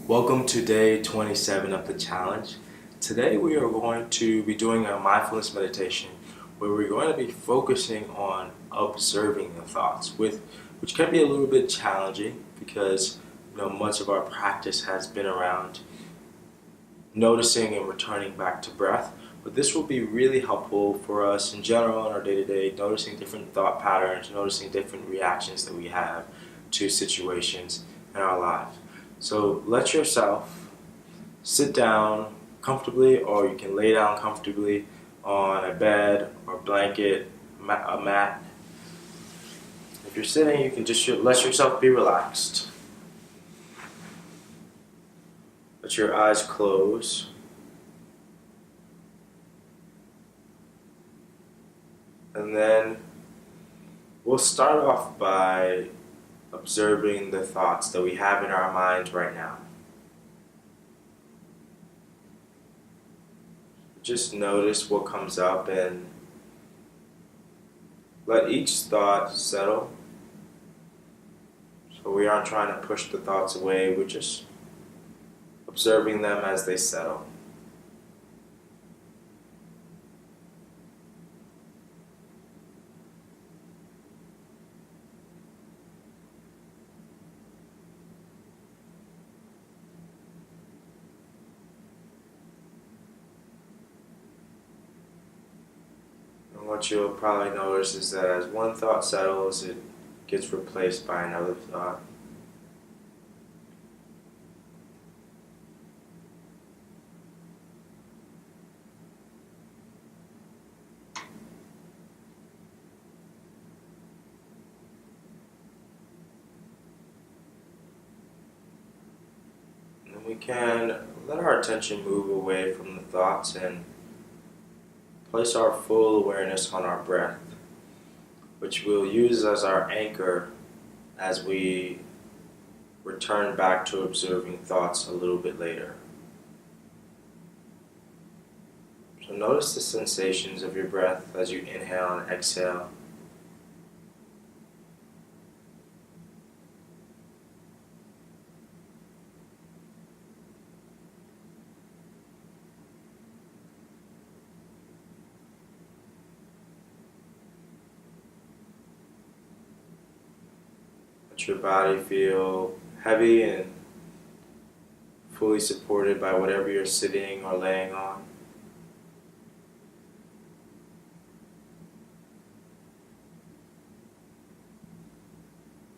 Welcome to day 27 of the challenge. Today we are going to be doing a mindfulness meditation where we're going to be focusing on observing the thoughts, which can be a little bit challenging because much of our practice has been around noticing and returning back to breath. But this will be really helpful for us in general in our day-to-day, noticing different thought patterns, noticing different reactions that we have to situations in our lives. So let yourself sit down comfortably, or you can lay down comfortably on a bed or blanket, a mat. If you're sitting, you can just let yourself be relaxed. Let your eyes close. And then we'll start off by observing the thoughts that we have in our minds right now. Just notice what comes up and let each thought settle. So we aren't trying to push the thoughts away, we're just observing them as they settle. What you'll probably notice is that as one thought settles, it gets replaced by another thought. And we can let our attention move away from the thoughts and place our full awareness on our breath, which we'll use as our anchor as we return back to observing thoughts a little bit later. So notice the sensations of your breath as you inhale and exhale. Your body feel heavy and fully supported by whatever you're sitting or laying on.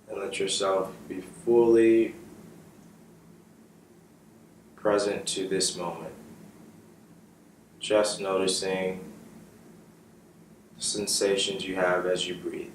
And let yourself be fully present to this moment. Just noticing the sensations you have as you breathe.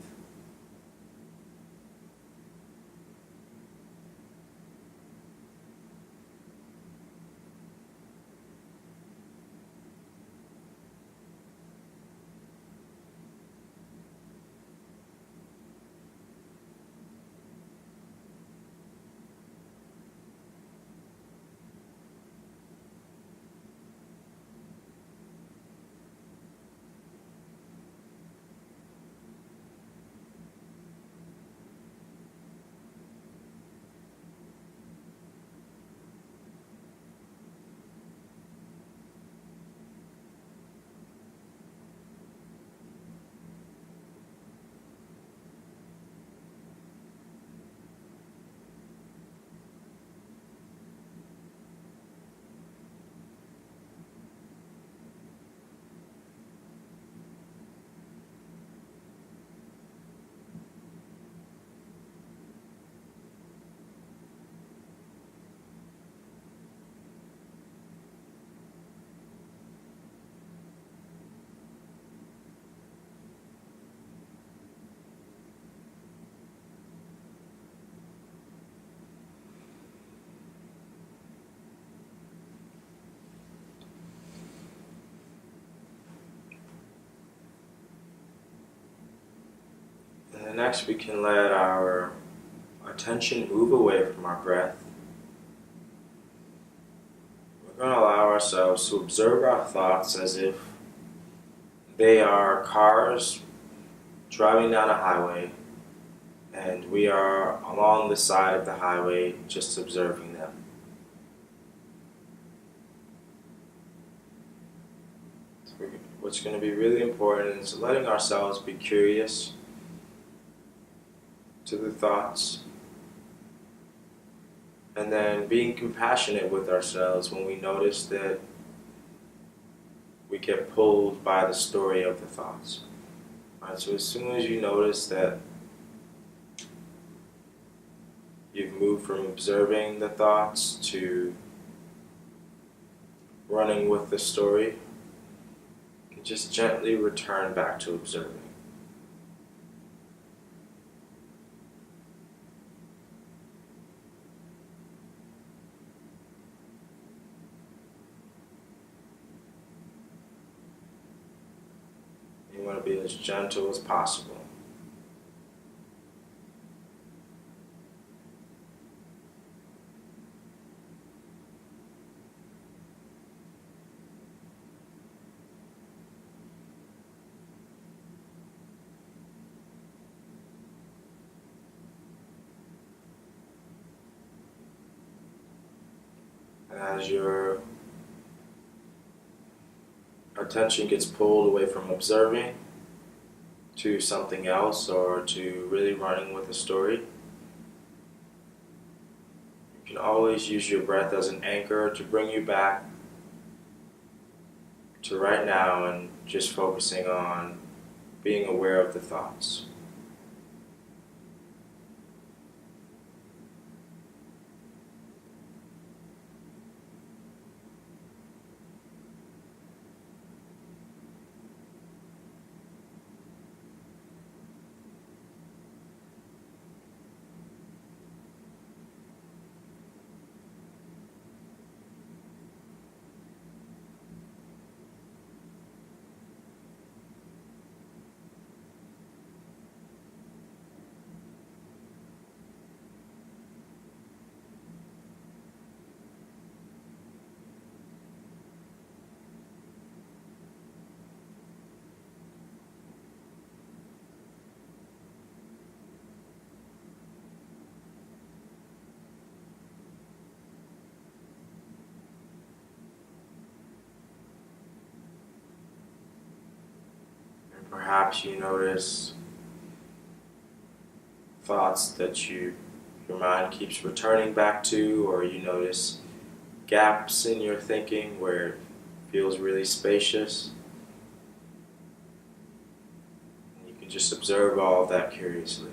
And next we can let our attention move away from our breath. We're going to allow ourselves to observe our thoughts as if they are cars driving down a highway, and we are along the side of the highway just observing them. What's going to be really important is letting ourselves be curious to the thoughts, and then being compassionate with ourselves when we notice that we get pulled by the story of the thoughts. Right, so as soon as you notice that you've moved from observing the thoughts to running with the story, you can just gently return back to observing. You want to be as gentle as possible. And as your attention gets pulled away from observing to something else or to really running with a story, you can always use your breath as an anchor to bring you back to right now and just focusing on being aware of the thoughts. And perhaps you notice thoughts that your mind keeps returning back to, or you notice gaps in your thinking where it feels really spacious. And you can just observe all of that curiously.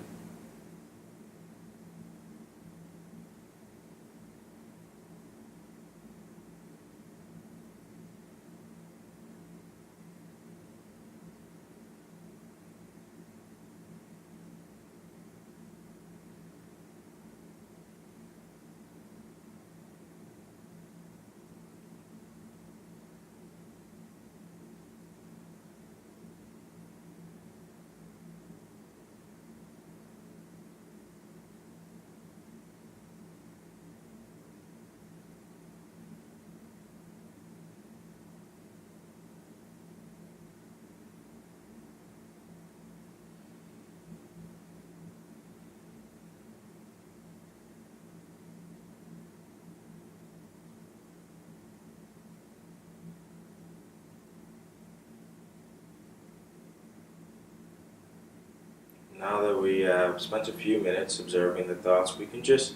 Now that we have spent a few minutes observing the thoughts, we're just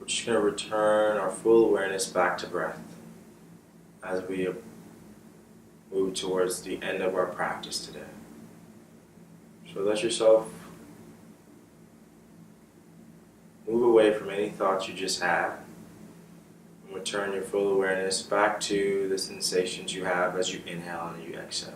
going to return our full awareness back to breath as we move towards the end of our practice today. So let yourself move away from any thoughts you just had and return your full awareness back to the sensations you have as you inhale and you exhale.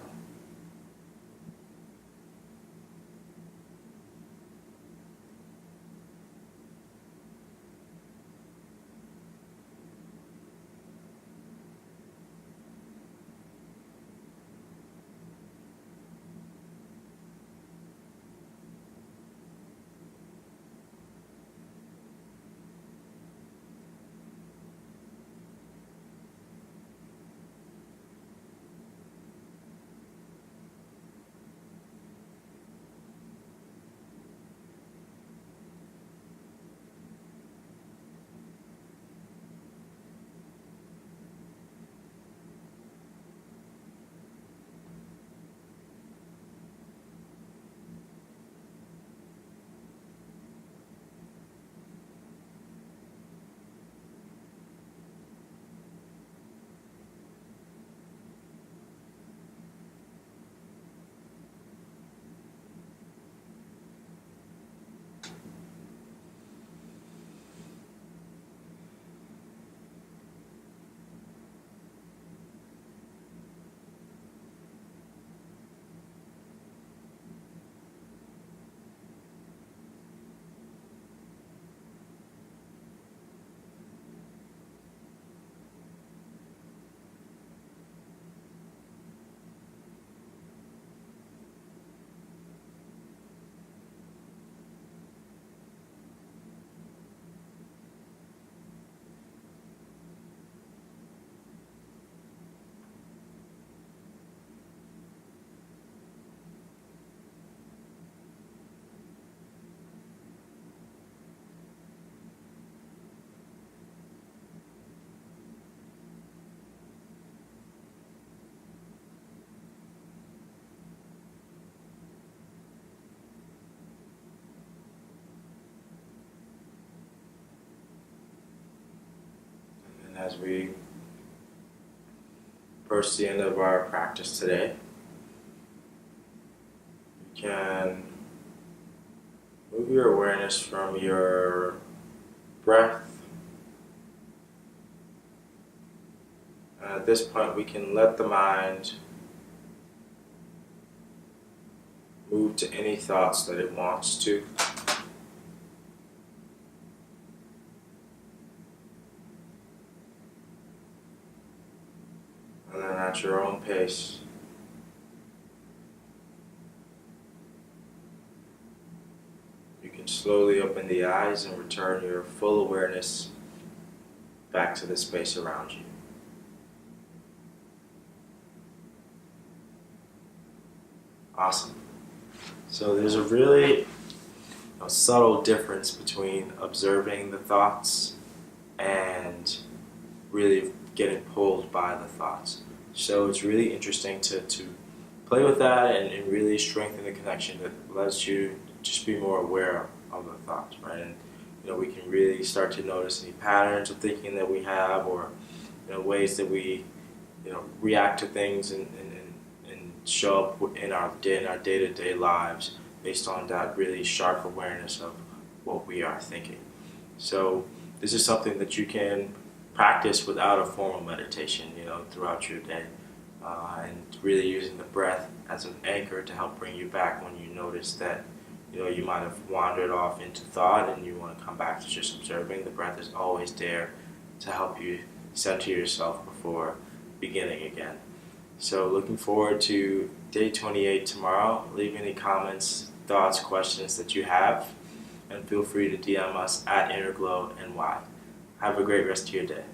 And as we approach the end of our practice today, you can move your awareness from your breath. And at this point, we can let the mind move to any thoughts that it wants to. And then at your own pace, you can slowly open the eyes and return your full awareness back to the space around you. Awesome. So there's a really subtle difference between observing the thoughts and really getting pulled by the thoughts. So it's really interesting to play with that and really strengthen the connection that lets you just be more aware of the thoughts, right? And we can really start to notice any patterns of thinking that we have, or ways that we react to things and show up in our day-to-day lives based on that really sharp awareness of what we are thinking. So this is something that you can practice without a formal meditation, throughout your day, and really using the breath as an anchor to help bring you back when you notice that you might have wandered off into thought and you want to come back to just observing. The breath is always there to help you center yourself before beginning again. So looking forward to day 28 tomorrow. Leave any comments, thoughts, questions that you have, and feel free to DM us at Innerglow NY. Have a great rest of your day.